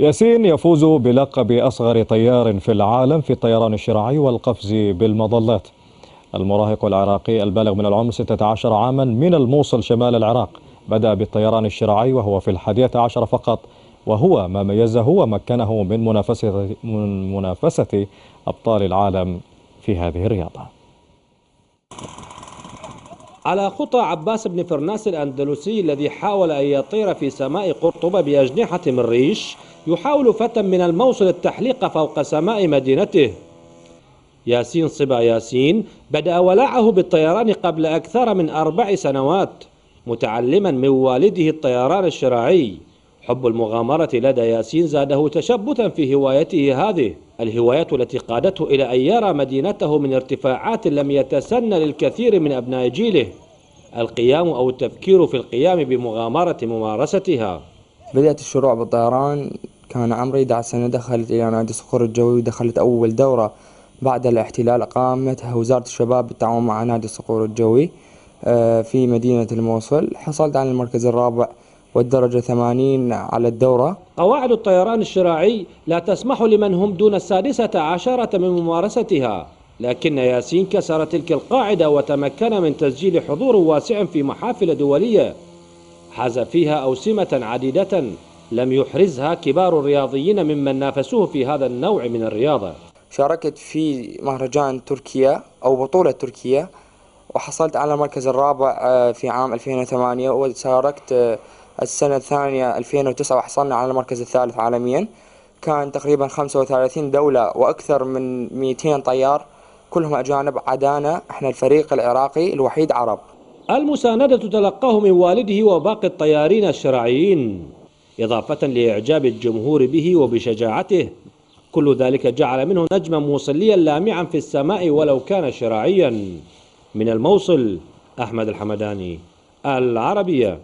ياسين يفوز بلقب أصغر طيار في العالم في الطيران الشراعي والقفز بالمظلات. المراهق العراقي البالغ من العمر 16 عاما من الموصل شمال العراق بدأ بالطيران الشراعي وهو في 11 فقط، وهو ما ميزه ومكنه من منافسة أبطال العالم في هذه الرياضة. على خطى عباس بن فرناس الأندلسي الذي حاول أن يطير في سماء قرطبة بأجنحة من ريش، يحاول فتى من الموصل التحليق فوق سماء مدينته. ياسين صبا ياسين بدأ ولعه بالطيران قبل أكثر من 4 سنوات، متعلما من والده الطيران الشراعي. حب المغامرة لدى ياسين زاده تشبثا في هوايته هذه، الهواية التي قادته إلى أن يرى مدينته من ارتفاعات لم يتسن للكثير من أبناء جيله القيام أو التفكير في القيام بمغامرة ممارستها. بدأت الشروع بالطيران كان عمري 11 سنة، دخلت إلى نادي الصقور الجوي ودخلت أول دورة بعد الاحتلال أقامتها وزارة الشباب بالتعاون مع نادي الصقور الجوي في مدينة الموصل. حصلت على المركز الرابع والدرجة 80 على الدورة. قواعد الطيران الشراعي لا تسمح لمن هم دون 16 من ممارستها، لكن ياسين كسر تلك القاعدة وتمكن من تسجيل حضور واسع في محافل دولية حاز فيها أوسمة عديدة لم يحرزها كبار الرياضيين ممن نافسوه في هذا النوع من الرياضة. شاركت في مهرجان تركيا أو بطولة تركيا وحصلت على المركز الرابع في عام 2008، وشاركت السنة الثانية 2009 وحصلنا على المركز الثالث عالميا. كان تقريبا 35 دولة وأكثر من 200 طيار كلهم أجانب عدانا احنا الفريق العراقي الوحيد عرب. المساندة تلقاه من والده وباقي الطيارين الشراعيين، إضافة لإعجاب الجمهور به وبشجاعته. كل ذلك جعل منه نجما موصليا لامعا في السماء ولو كان شراعيا. من الموصل، أحمد الحمداني، العربية.